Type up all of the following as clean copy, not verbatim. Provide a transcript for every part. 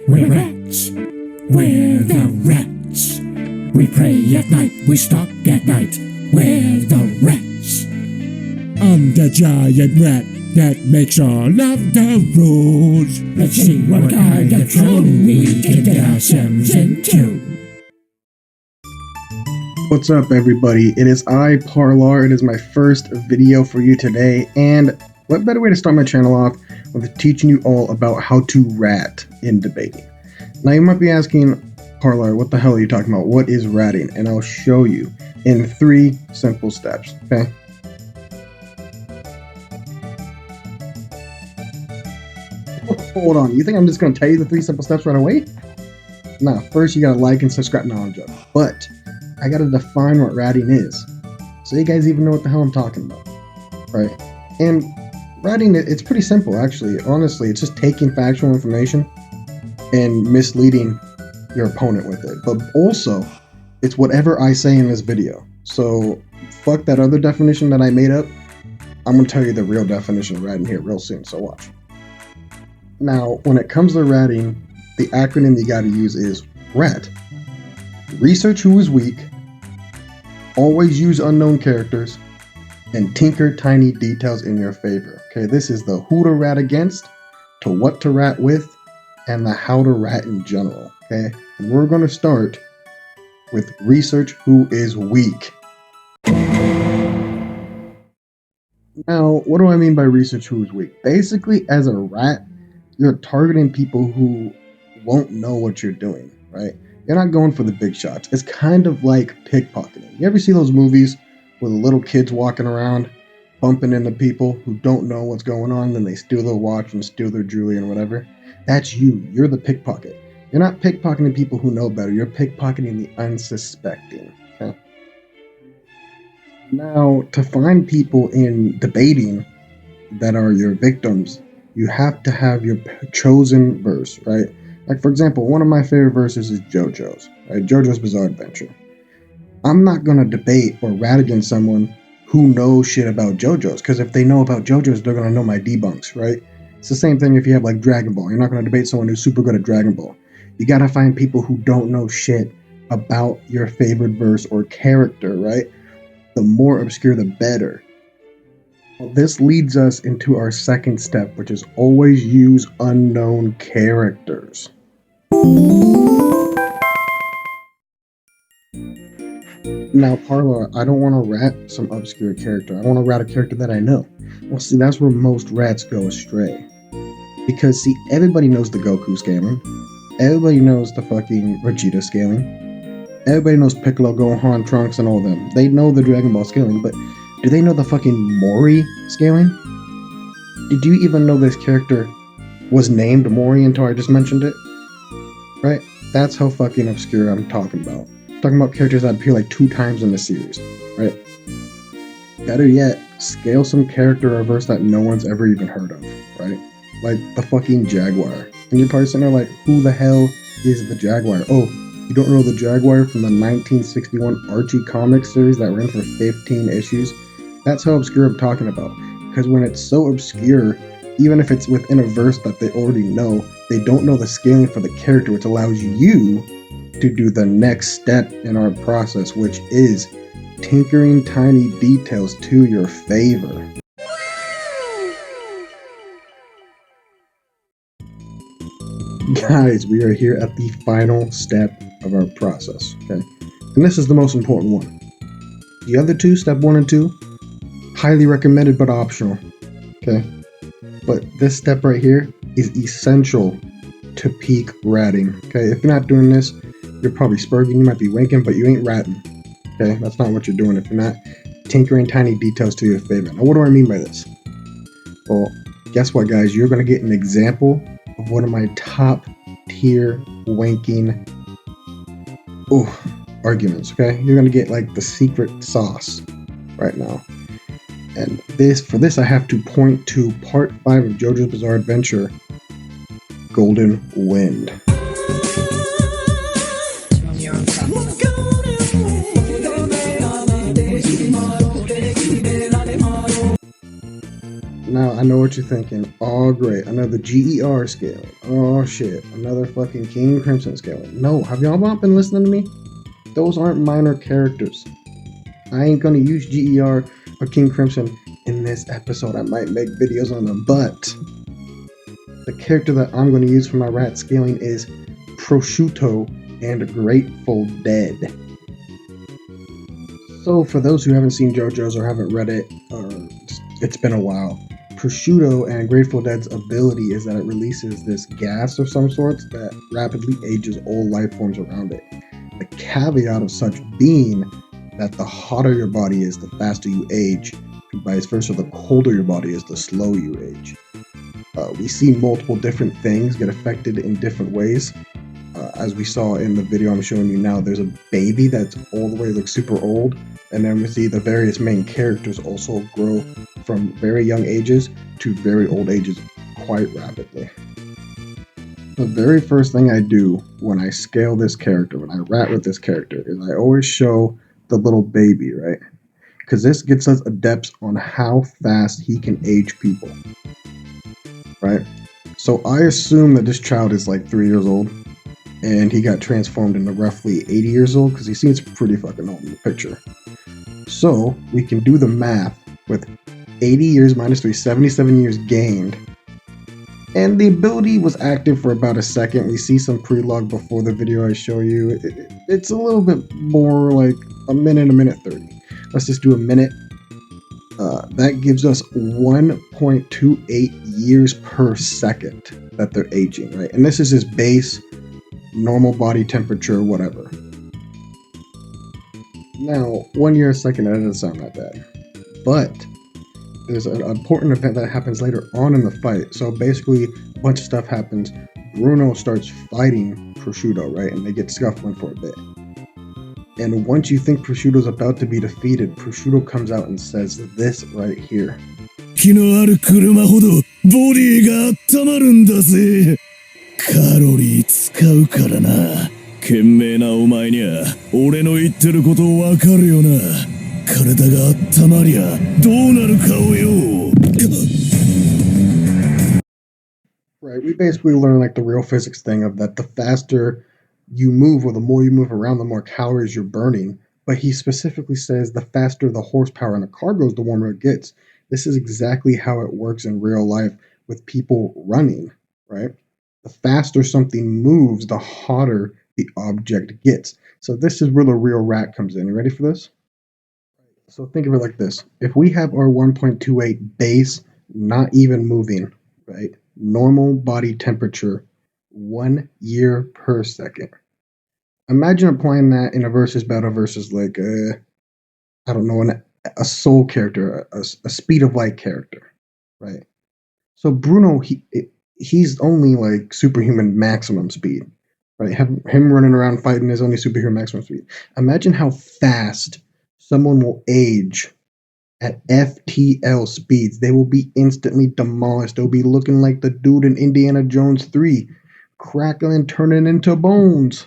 We're rats. We're the rats. We pray at night, we stalk at night. We're the rats. I'm the giant rat that makes all of the rules. Let's see what kind of trouble we can get ourselves into. What's up, everybody? It is I, Parlar. It is my first video for you today, and what better way to start my channel off with teaching you all about how to rat in debating. Now you might be asking, Parlar, what the hell are you talking about? What is ratting? And I'll show you in 3 simple steps, okay? Hold on, you think I'm just going to tell you the 3 simple steps right away? Nah, first you gotta like and subscribe. No, I'm joking. But I gotta define what ratting is, so you guys even know what the hell I'm talking about, right? And ratting, it's pretty simple, actually. Honestly, it's just taking factual information and misleading your opponent with it. But also, it's whatever I say in this video. So fuck that other definition that I made up. I'm gonna tell you the real definition of ratting here real soon, so watch. Now, when it comes to ratting, the acronym you gotta use is RAT. Research who is weak, always use unknown characters, and tinker tiny details in your favor. Okay, this is the who to rat against, to what to rat with, and the how to rat in general. Okay, and we're going to start with research who is weak. Now, what do I mean by research who is weak? Basically, as a rat, you're targeting people who won't know what you're doing, right? You're not going for the big shots. It's kind of like pickpocketing. You ever see those movies where the little kids walking around bumping into people who don't know what's going on, then they steal their watch and steal their jewelry and whatever? That's you. You're the pickpocket. You're not pickpocketing people who know better. You're pickpocketing the unsuspecting. Okay? Now, to find people in debating that are your victims, you have to have your chosen verse, right? Like, for example, one of my favorite verses is JoJo's, right? JoJo's Bizarre Adventure. I'm not going to debate or rat against someone who knows shit about JoJo's, because if they know about JoJo's, they're going to know my debunks, right? It's the same thing if you have, like, Dragon Ball. You're not going to debate someone who's super good at Dragon Ball. You got to find people who don't know shit about your favorite verse or character, right? The more obscure, the better. Well, this leads us into our second step, which is always use unknown characters. Now, Parlar, I don't want to rat some obscure character. I want to rat a character that I know. Well, see, that's where most rats go astray. Because, see, everybody knows the Goku scaling. Everybody knows the fucking Vegeta scaling. Everybody knows Piccolo, Gohan, Trunks, and all them. They know the Dragon Ball scaling, but do they know the fucking Mori scaling? Did you even know this character was named Mori until I just mentioned it? Right? That's how fucking obscure I'm talking about. I'm talking about characters that appear like 2 times in the series, right? Better yet, scale some character or verse that no one's ever even heard of, right? Like the fucking Jaguar. And you're probably sitting there like, who the hell is the Jaguar? Oh, you don't know the Jaguar from the 1961 Archie comics series that ran for 15 issues? That's how obscure I'm talking about. Because when it's so obscure, even if it's within a verse that they already know, they don't know the scaling for the character, which allows you to do the next step in our process, which is tinkering tiny details to your favor. Guys, we are here at the final step of our process, okay? And this is the most important one. The other 2, step 1 and 2, highly recommended but optional, okay? But this step right here is essential to peak ratting, okay? If you're not doing this, you're probably spurging, you might be winking, but you ain't ratting, okay? That's not what you're doing if you're not tinkering tiny details to your favor. Now, what do I mean by this? Well, guess what, guys? You're going to get an example of one of my top tier wanking arguments, okay? You're going to get like the secret sauce right now. And for this, I have to point to part 5 of JoJo's Bizarre Adventure, Golden Wind. Now, I know what you're thinking. Oh, great. Another GER scale. Oh, shit. Another fucking King Crimson scale. No, have y'all not been listening to me? Those aren't minor characters. I ain't gonna use GER or King Crimson in this episode. I might make videos on them, but the character that I'm gonna use for my rat scaling is Prosciutto and Grateful Dead. So, for those who haven't seen JoJo's or haven't read it, it's been a while. Prosciutto and Grateful Dead's ability is that it releases this gas of some sort that rapidly ages all life forms around it. The caveat of such being that the hotter your body is, the faster you age, and vice versa, the colder your body is, the slower you age. We see multiple different things get affected in different ways. As we saw in the video I'm showing you now, there's a baby that's all the way like super old, and then we see the various main characters also grow from very young ages to very old ages quite rapidly. The very first thing I do when I scale this character, when I rat with this character, is I always show the little baby, right? Because this gets us adepts on how fast he can age people, right? So I assume that this child is like 3 years old, and he got transformed into roughly 80 years old because he seems pretty fucking old in the picture. So we can do the math with 80 years minus 3, 77 years gained. And the ability was active for about a second. We see some pre-log before the video I show you. It's a little bit more like a minute 30. Let's just do a minute. That gives us 1.28 years per second that they're aging, right? And this is his base, normal body temperature, whatever. Now, 1 year a second, that doesn't sound that bad. But there's an important event that happens later on in the fight. So basically, a bunch of stuff happens. Bruno starts fighting Prosciutto, right? And they get scuffling for a bit. And once you think Prosciutto's about to be defeated, Prosciutto comes out and says this right here. 気のある車ほどボディが温まるんだぜ。カロリー使うからな。賢明なお前には俺の言ってることわかるよな。体が温まりゃどうなるかをよ。Right, we basically learn like the real physics thing of that the faster you move or the more you move around, the more calories you're burning. But he specifically says the faster the horsepower in a car goes, the warmer it gets. This is exactly how it works in real life with people running, right? The faster something moves, the hotter the object gets. So this is where the real rat comes in. You ready for this? So think of it like this. If we have our 1.28 base not even moving, right? Normal body temperature, 1 year per second. Imagine applying that in a versus battle versus like I don't know, a soul character, a speed of light character, right? So Bruno, he's only like superhuman maximum speed, right? Him running around fighting is only superhuman maximum speed. Imagine how fast someone will age at FTL speeds. They will be instantly demolished. They'll be looking like the dude in Indiana Jones 3, crackling, turning into bones.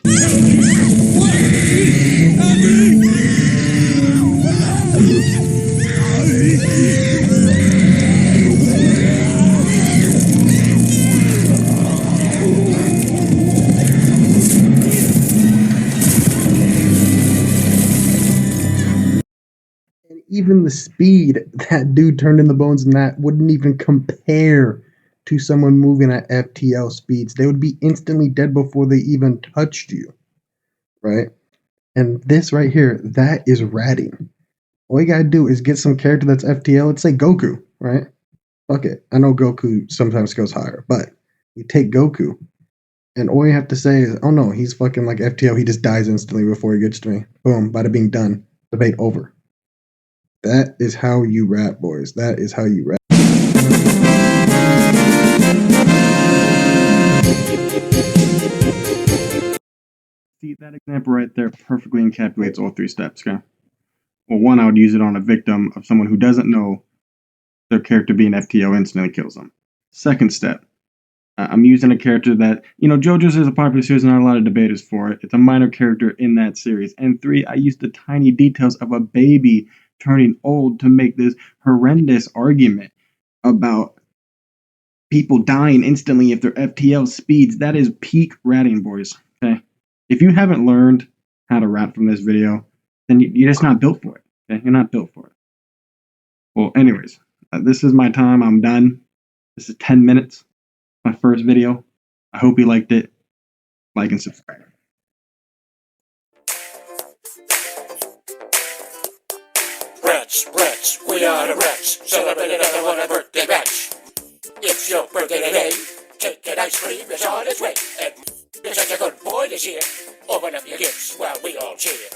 Even the speed that dude turned into bones and that wouldn't even compare to someone moving at FTL speeds. They would be instantly dead before they even touched you, right? And this right here, that is ratting. All you gotta do is get some character that's FTL. Let's say Goku, right? Fuck it. I know Goku sometimes goes higher, but we take Goku, and all you have to say is, oh no, he's fucking like FTL. He just dies instantly before he gets to me. Boom, bada bing, done. Debate over. That is how you rat, boys. That is how you rat. See, that example right there perfectly encapsulates all three steps, okay? Well, one, I would use it on a victim of someone who doesn't know their character being FTO instantly kills them. Second step, I'm using a character that, JoJo's is a popular series and not a lot of debaters for it. It's a minor character in that series. And three, I used the tiny details of a baby turning old to make this horrendous argument. about people dying instantly if their FTL speeds. That is peak ratting, boys. Okay, if you haven't learned how to rat from this video, then you're just not built for it. Okay, you're not built for it. Well, anyways, this is my time. I'm done. This is 10 minutes. My first video. I hope you liked it. Like and subscribe. Rats, we are the rats, celebrate another one a birthday batch. It's your birthday today, cake and ice cream is on its way, and you're such a good boy this year. Open up your gifts while we all cheer.